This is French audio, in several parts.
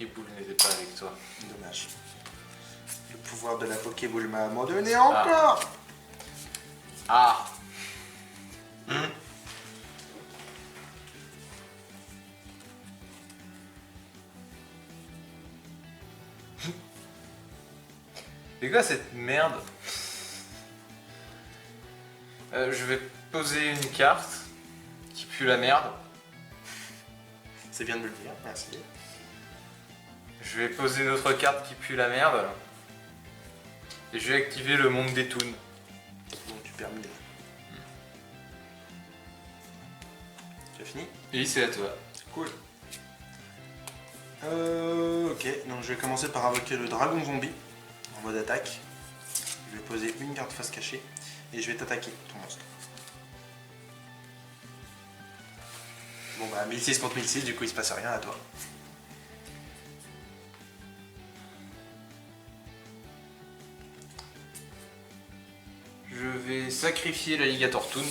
Pokéboule n'était pas avec toi. Dommage. Le pouvoir de la Pokéboule m'a abandonné encore. Ah. C'est quoi cette merde? Je vais poser une carte qui pue la merde. C'est bien de me le dire, merci. Je vais poser une autre carte qui pue la merde. Et je vais activer le monde des toons. Donc tu permets. Tu as fini? Oui, c'est à toi. Cool. Ok, donc je vais commencer par invoquer le dragon zombie en mode attaque. Je vais poser une carte face cachée et je vais t'attaquer ton monstre. Bon bah 1006 contre 1006, du coup il se passe rien à toi. Je vais sacrifier l'alligator toon.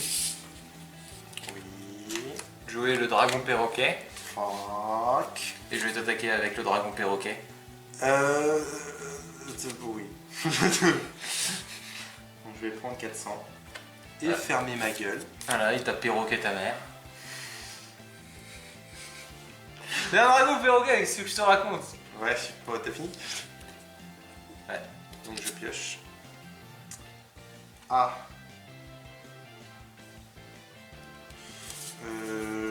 Oui. Jouer le dragon perroquet. Fuck. Et je vais t'attaquer avec le dragon perroquet. Oui. Donc je vais prendre 400 et fermer ma gueule. Voilà, il t'a perroquet ta mère. C'est un dragon perroquet, qu'est-ce que je te raconte? Ouais, bon, t'as fini? Ouais. Donc je pioche. Ah.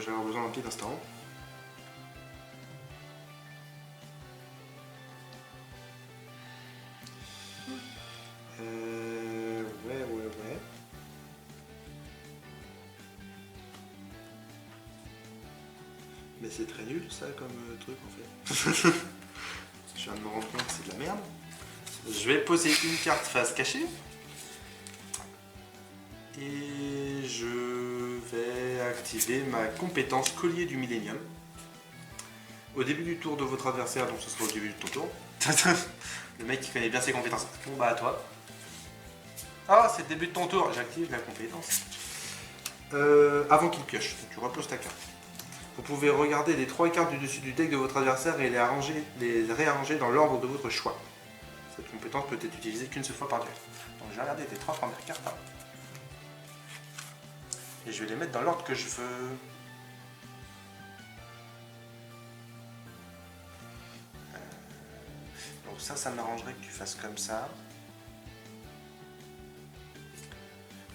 J'avais besoin d'un pied d'instant. Ouais. Mais c'est très nul ça comme truc en fait. Je viens de me rendre compte que c'est de la merde. Je vais poser une carte face cachée. Et je vais activer ma compétence collier du millénium. Au début du tour de votre adversaire, donc ce sera au début de ton tour. Le mec qui connaît bien ses compétences. Bon bah à toi. Ah, c'est le début de ton tour. J'active la compétence. Avant qu'il pioche, donc tu reposes ta carte. Vous pouvez regarder les 3 cartes du dessus du deck de votre adversaire et les réarranger dans l'ordre de votre choix. Cette compétence peut être utilisée qu'une seule fois par duel. Donc je vais regarder tes 3 premières cartes. Hein. Et je vais les mettre dans l'ordre que je veux. Donc ça m'arrangerait que tu fasses comme ça.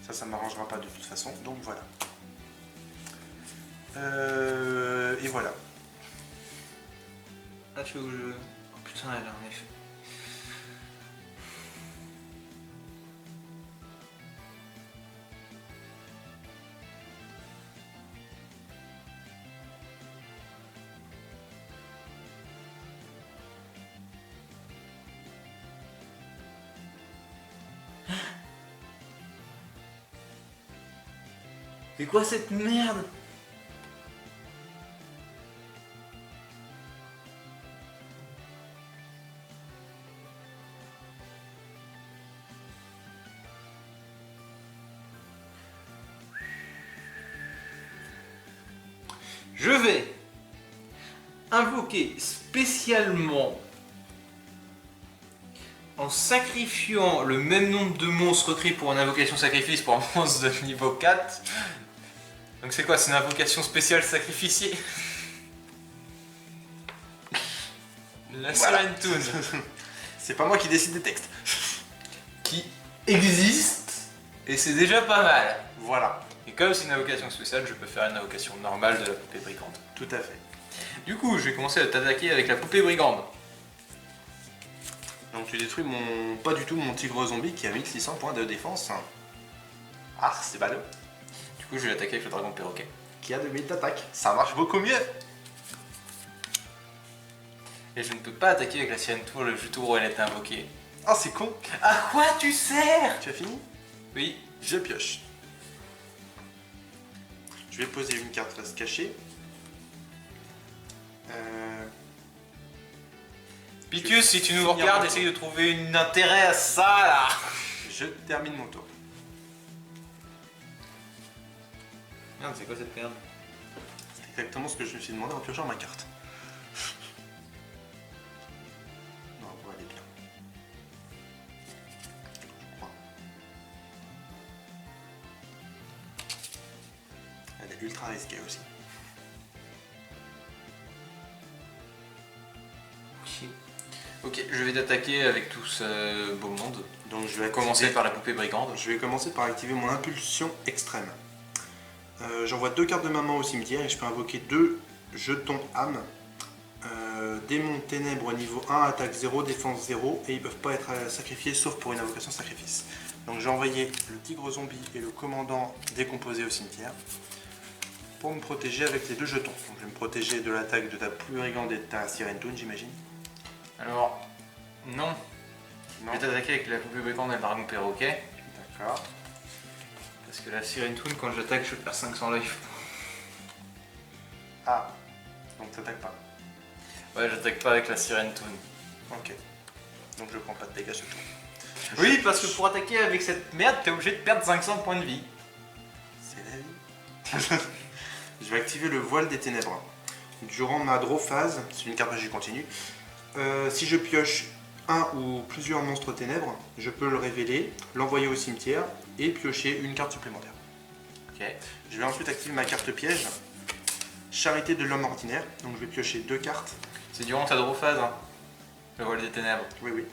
Ça m'arrangera pas de toute façon, donc voilà. Et voilà. Là, tu veux que je... Oh putain, elle a un effet. C'est quoi cette merde? Je vais invoquer spécialement en sacrifiant le même nombre de monstres requis pour une invocation sacrifice pour un monstre de niveau 4. Donc c'est quoi? C'est une invocation spéciale sacrificiée? La Sirène Toon. C'est pas moi qui décide des textes. Qui existe et c'est déjà pas mal. Voilà. Et comme c'est une invocation spéciale, je peux faire une invocation normale de la poupée brigande. Tout à fait. Du coup, je vais commencer à t'attaquer avec la poupée brigande. Donc tu détruis pas du tout mon tigre zombie qui a 1600 points de défense. Ah, c'est ballot. Du coup, je vais l'attaquer avec le dragon perroquet. Qui a 2000 d'attaque. Ça marche beaucoup mieux. Et je ne peux pas attaquer avec la Sirène Tour le tour où elle est invoquée. Ah, c'est con. À quoi tu sers? Tu as fini? Oui. Je pioche. Je vais poser une carte face cachée. Pitius, si tu nous regardes, essaye de trouver un intérêt à ça là. Je termine mon tour. Merde, c'est quoi cette merde? C'est exactement ce que je me suis demandé en piochant ma carte. c'est ultra risqué aussi. Ok, je vais t'attaquer avec tout ce beau monde. Donc je vais Commencer par la poupée brigande. Je vais commencer par activer mon impulsion extrême. J'envoie 2 cartes de ma main au cimetière et je peux invoquer 2 jetons âme. Démon ténèbres niveau 1, attaque 0, défense 0 et ils peuvent pas être sacrifiés sauf pour une invocation sacrifice. Donc j'ai envoyé le tigre zombie et le commandant décomposé au cimetière pour me protéger avec les 2 jetons. Donc je vais me protéger de l'attaque de ta poupée brigande et de ta Siren Toon, j'imagine. Alors, non. Je vais t'attaquer avec la poupée brigande et le dragon perroquet. D'accord. Parce que la Siren Toon, quand j'attaque, je perds 500 life. Ah, donc t'attaques pas. Ouais, j'attaque pas avec la Siren Toon. Ok. Donc je prends pas de dégâts ce tour. Oui, parce que pour attaquer avec cette merde, t'es obligé de perdre 500 points de vie. C'est la vie. Je vais activer le voile des ténèbres. Durant ma draw phase, c'est une carte magie continue, si je pioche un ou plusieurs monstres ténèbres, je peux le révéler, l'envoyer au cimetière et piocher une carte supplémentaire. Ok. Je vais ensuite activer ma carte piège, charité de l'homme ordinaire, donc je vais piocher 2 cartes. C'est durant ta draw phase, hein. Le voile des ténèbres. Oui, oui.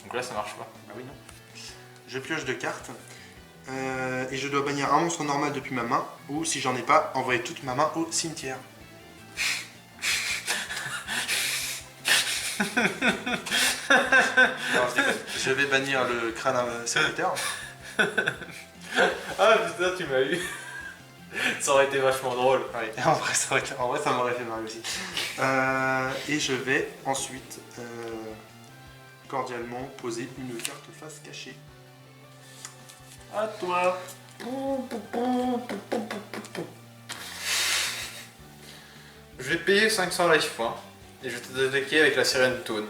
Donc là, ça marche pas. Ah oui, non. Je pioche 2 cartes et je dois bannir un monstre normal depuis ma main ou si j'en ai pas, envoyer toute ma main au cimetière. Non, je vais bannir le crâne serviteur. Ah putain, tu m'as eu. Ça aurait été vachement drôle. Ouais. En vrai, ça m'aurait fait mal aussi. Et je vais ensuite cordialement poser une carte face cachée. À toi. Je vais te payer 500 life points et je vais t'attaquer avec la Siren Toon.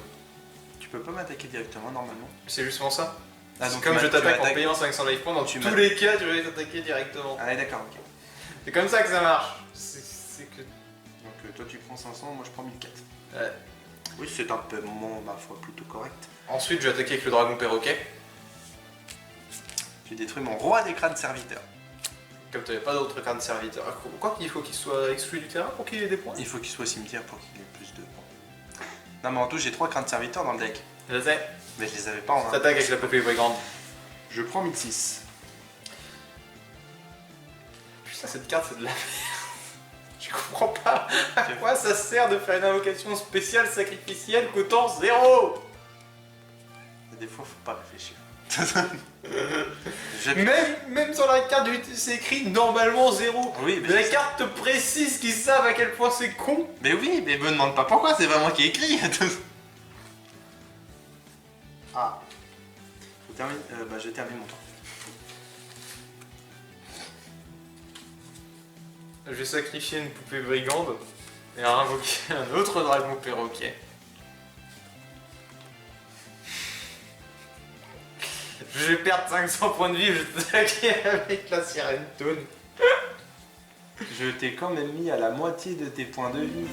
Tu peux pas m'attaquer directement normalement. C'est justement ça. Ah, C'est donc comme tu je t'attaque en m'attaques- payant 500 life points, dans Tu tous les cas, tu vas t'attaquer directement. Ah ouais, d'accord, ok. C'est comme ça que ça marche. C'est que... Donc toi tu prends 500, moi je prends 1004. Ouais. Oui, c'est un peu, ma foi, plutôt correct. Ensuite, je vais attaquer avec le dragon perroquet. Tu détruis mon roi des crânes serviteurs. Comme tu n'avais pas d'autres crânes serviteurs. Quoi qu'il faut qu'il soit exclu du terrain pour qu'il ait des points. Il faut qu'il soit au cimetière pour qu'il ait plus de points. Non mais en tout j'ai 3 crânes serviteurs dans le deck. Je sais. Mais je les avais pas en main. T'attaques avec la poupée brigande. Je prends 1006. Putain, cette carte, c'est de la merde. Je comprends pas à quoi ça sert de faire une invocation spéciale sacrificielle coûtant 0. Des fois faut pas réfléchir. Même sur la carte, c'est écrit normalement 0. Oui, Mais la carte te précise qu'ils savent à quel point c'est con. Mais oui, mais me demande pas pourquoi, c'est pas moi qui ai écrit. Ah. Je termine mon tour. Je vais sacrifier une poupée brigande et invoquer un autre dragon perroquet. Je vais perdre 500 points de vie, je vais t'attaquer avec la Siren Toon. Je t'ai quand même mis à la moitié de tes points de vie.